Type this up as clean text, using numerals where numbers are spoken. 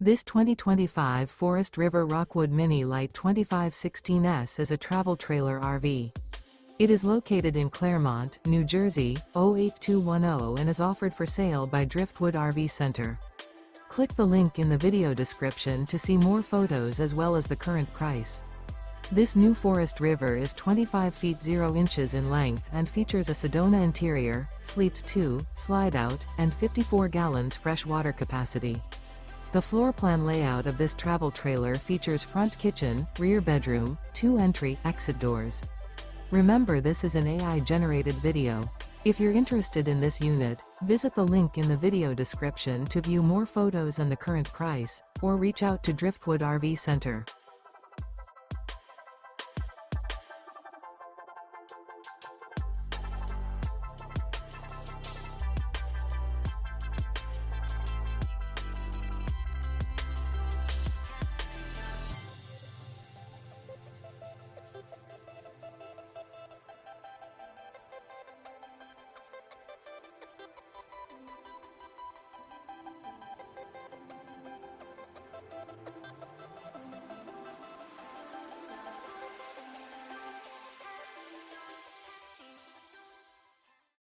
This 2025 Forest River Rockwood Mini Lite 2516S is a travel trailer RV. It is located in Clermont, New Jersey, 08210 and is offered for sale by Driftwood RV Center. Click the link in the video description to see more photos as well as the current price. This new Forest River is 25 feet 0 inches in length and features a Sedona interior, sleeps 2, slide out, and 54 gallons fresh water capacity. The floor plan layout of this travel trailer features front kitchen, rear bedroom, 2 entry/exit doors. Remember, this is an AI-generated video. If you're interested in this unit, visit the link in the video description to view more photos and the current price, or reach out to Driftwood RV Center.